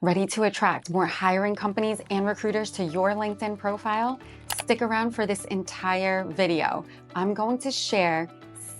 Ready to attract more hiring companies and recruiters to your LinkedIn profile? Stick around for this entire video. I'm going to share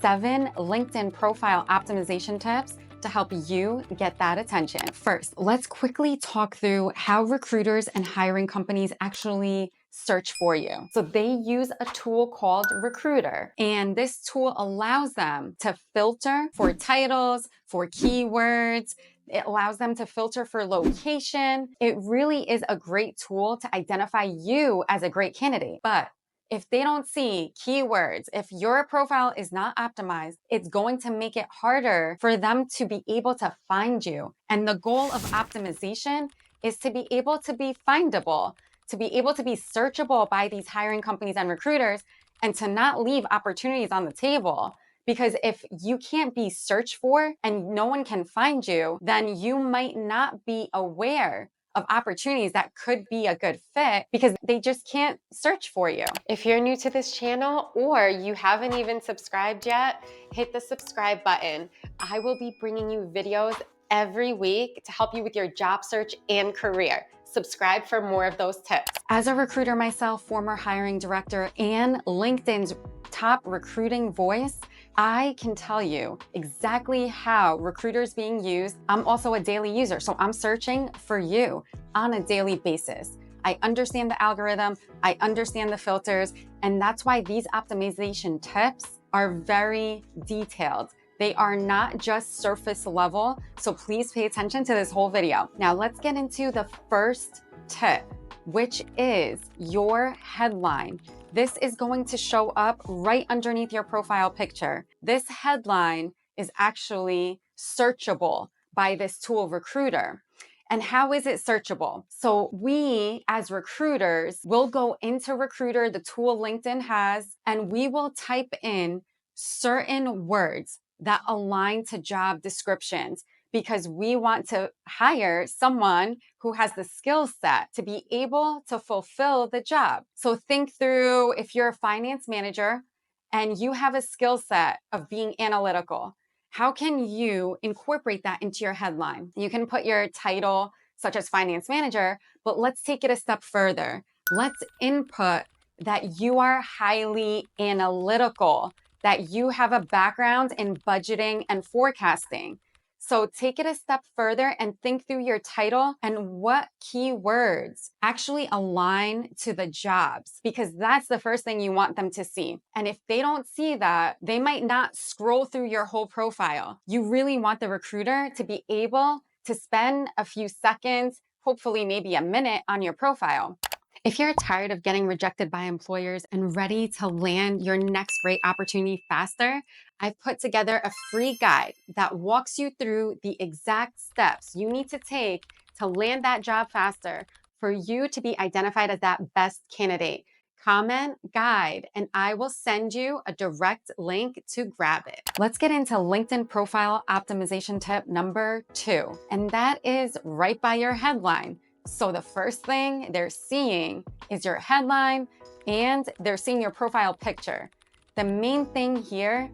7 LinkedIn profile optimization tips to help you get that attention. First, let's quickly talk through how recruiters and hiring companies actually search for you. So they use a tool called Recruiter, and this tool allows them to filter for titles, for keywords. It allows them to filter for location. It really is a great tool to identify you as a great candidate. But if they don't see keywords, if your profile is not optimized, it's going to make it harder for them to be able to find you. And the goal of optimization is to be able to be findable, to be able to be searchable by these hiring companies and recruiters, and to not leave opportunities on the table. Because if you can't be searched for and no one can find you, then you might not be aware of opportunities that could be a good fit because they just can't search for you. If you're new to this channel or you haven't even subscribed yet, hit the subscribe button. I will be bringing you videos every week to help you with your job search and career. Subscribe for more of those tips. As a recruiter myself, former hiring director, and LinkedIn's top recruiting voice, I can tell you exactly how recruiters being used. I'm also a daily user, so I'm searching for you on a daily basis. I understand the algorithm, I understand the filters, and that's why these optimization tips are very detailed. They are not just surface level, so please pay attention to this whole video. Now let's get into the first tip, which is your headline. This is going to show up right underneath your profile picture. This headline is actually searchable by this tool Recruiter. And how is it searchable? So we as recruiters will go into Recruiter, the tool LinkedIn has, and we will type in certain words that align to job descriptions, because we want to hire someone who has the skill set to be able to fulfill the job. So think through, if you're a finance manager and you have a skill set of being analytical, how can you incorporate that into your headline? You can put your title, such as finance manager, but let's take it a step further. Let's input that you are highly analytical, that you have a background in budgeting and forecasting. So take it a step further and think through your title and what keywords actually align to the jobs, because that's the first thing you want them to see. And if they don't see that, they might not scroll through your whole profile. You really want the recruiter to be able to spend a few seconds, hopefully maybe a minute, on your profile. If you're tired of getting rejected by employers and ready to land your next great opportunity faster, I've put together a free guide that walks you through the exact steps you need to take to land that job faster for you to be identified as that best candidate. Comment guide, and I will send you a direct link to grab it. Let's get into LinkedIn profile optimization tip number 2, and that is right by your headline. So the first thing they're seeing is your headline, and they're seeing your profile picture. The main thing here,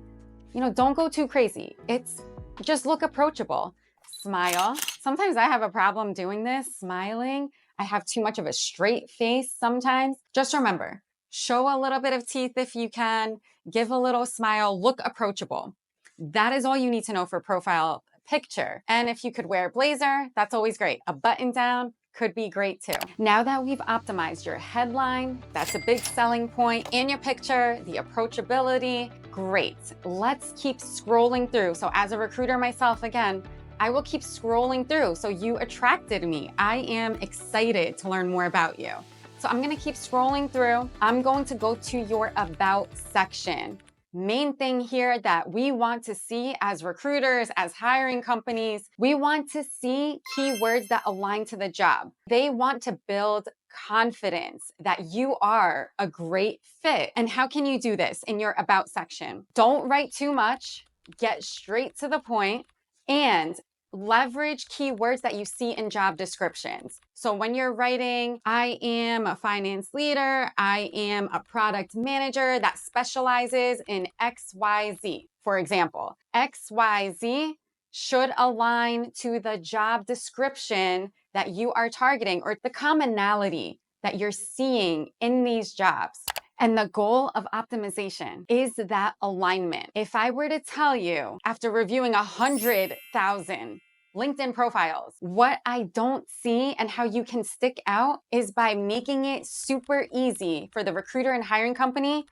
don't go too crazy. It's just look approachable. Smile. Sometimes I have a problem doing this, smiling. I have too much of a straight face sometimes. Just remember, show a little bit of teeth if you can, give a little smile, look approachable. That is all you need to know for profile picture. And if you could wear a blazer, that's always great. A button down could be great too. Now that we've optimized your headline, that's a big selling point, and your picture, the approachability, great. Let's keep scrolling through. So as a recruiter myself, again, I will keep scrolling through. So you attracted me. I am excited to learn more about you. So I'm gonna keep scrolling through. I'm going to go to your About section. Main thing here that we want to see as recruiters, as hiring companies, we want to see keywords that align to the job. They want to build confidence that you are a great fit. And how can you do this in your About section? Don't write too much, get straight to the point, and leverage keywords that you see in job descriptions. So when you're writing, I am a finance leader, I am a product manager that specializes in XYZ. For example, XYZ should align to the job description that you are targeting or the commonality that you're seeing in these jobs. And the goal of optimization is that alignment. If I were to tell you, after reviewing 100,000 LinkedIn profiles, what I don't see and how you can stick out is by making it super easy for the recruiter and hiring company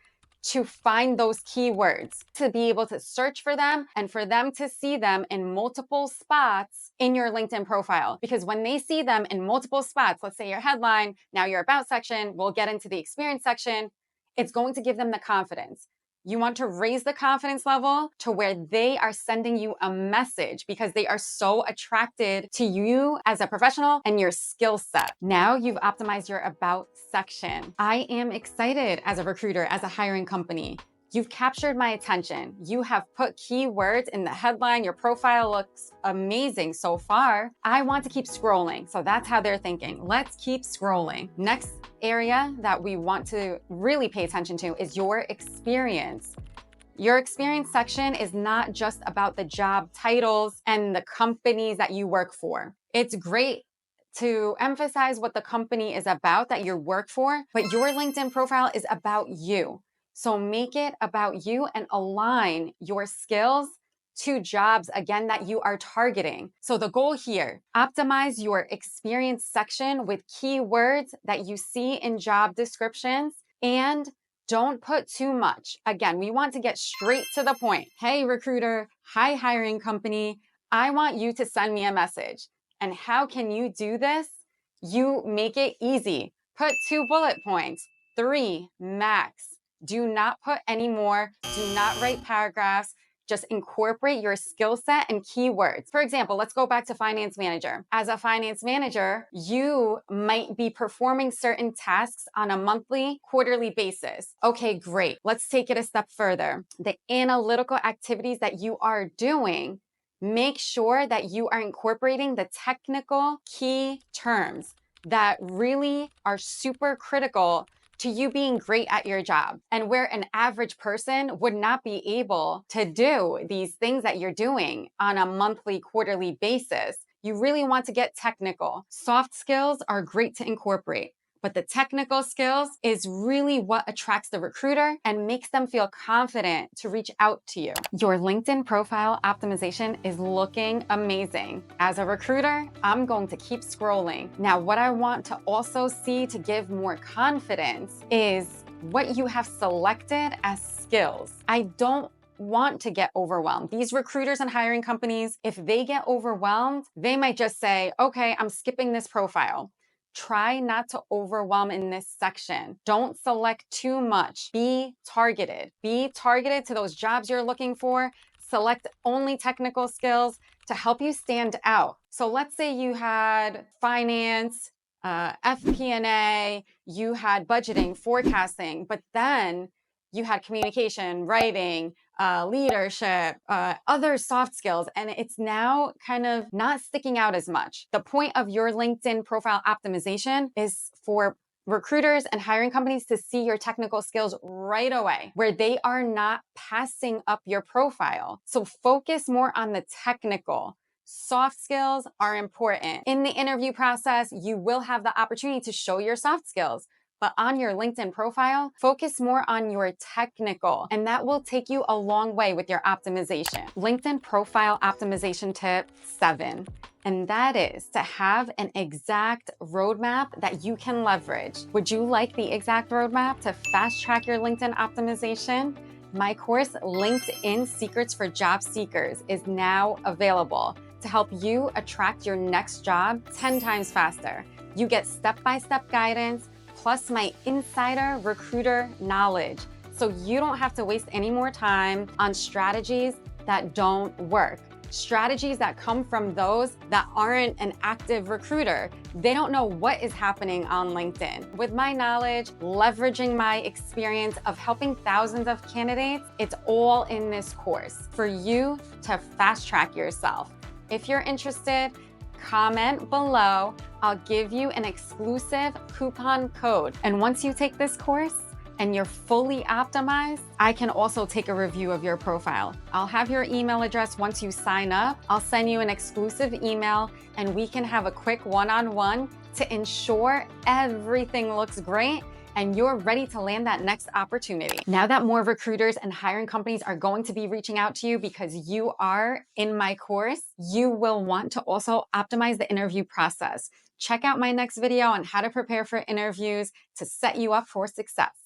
to find those keywords, to be able to search for them and for them to see them in multiple spots in your LinkedIn profile. Because when they see them in multiple spots, let's say your headline, now your about section, we'll get into the experience section, it's going to give them the confidence. You want to raise the confidence level to where they are sending you a message because they are so attracted to you as a professional and your skill set. Now you've optimized your about section. I am excited as a recruiter, as a hiring company. You've captured my attention. You have put keywords in the headline. Your profile looks amazing so far. I want to keep scrolling. So that's how they're thinking. Let's keep scrolling. Next area that we want to really pay attention to is your experience. Your experience section is not just about the job titles and the companies that you work for. It's great to emphasize what the company is about that you work for, but your LinkedIn profile is about you. So make it about you and align your skills to jobs, again, that you are targeting. So the goal here, optimize your experience section with keywords that you see in job descriptions and don't put too much. Again, we want to get straight to the point. Hey, recruiter, hi, hiring company. I want you to send me a message. And how can you do this? You make it easy. Put 2 bullet points, 3 max. Do not put any more. Do not write paragraphs. Just incorporate your skill set and keywords. For example, let's go back to finance manager. As a finance manager, you might be performing certain tasks on a monthly, quarterly basis. Okay, great. Let's take it a step further. The analytical activities that you are doing, make sure that you are incorporating the technical key terms that really are super critical to you being great at your job, and where an average person would not be able to do these things that you're doing on a monthly, quarterly basis. You really want to get technical. Soft skills are great to incorporate, but the technical skills is really what attracts the recruiter and makes them feel confident to reach out to you. Your LinkedIn profile optimization is looking amazing. As a recruiter, I'm going to keep scrolling. Now, what I want to also see to give more confidence is what you have selected as skills. I don't want to get overwhelmed. These recruiters and hiring companies, if they get overwhelmed, they might just say, okay, I'm skipping this profile. Try not to overwhelm in this section. Don't select too much. Be targeted. Be targeted to those jobs you're looking for. Select only technical skills to help you stand out. So let's say you had finance, FP&A, you had budgeting, forecasting, but then you had communication, writing, leadership, other soft skills, and it's now kind of not sticking out as much. The point of your LinkedIn profile optimization is for recruiters and hiring companies to see your technical skills right away, where they are not passing up your profile. So focus more on the technical. Soft skills are important. In the interview process, you will have the opportunity to show your soft skills. But on your LinkedIn profile, focus more on your technical, and that will take you a long way with your optimization. LinkedIn profile optimization tip 7, and that is to have an exact roadmap that you can leverage. Would you like the exact roadmap to fast track your LinkedIn optimization? My course, LinkedIn Secrets for Job Seekers, is now available to help you attract your next job 10 times faster. You get step-by-step guidance, plus my insider recruiter knowledge, so you don't have to waste any more time on strategies that don't work. Strategies that come from those that aren't an active recruiter. They don't know what is happening on LinkedIn. With my knowledge, leveraging my experience of helping thousands of candidates, it's all in this course for you to fast track yourself. If you're interested, comment below. I'll give you an exclusive coupon code. And once you take this course, and you're fully optimized, I can also take a review of your profile. I'll have your email address once you sign up. I'll send you an exclusive email and we can have a quick one-on-one to ensure everything looks great and you're ready to land that next opportunity. Now that more recruiters and hiring companies are going to be reaching out to you because you are in my course, you will want to also optimize the interview process. Check out my next video on how to prepare for interviews to set you up for success.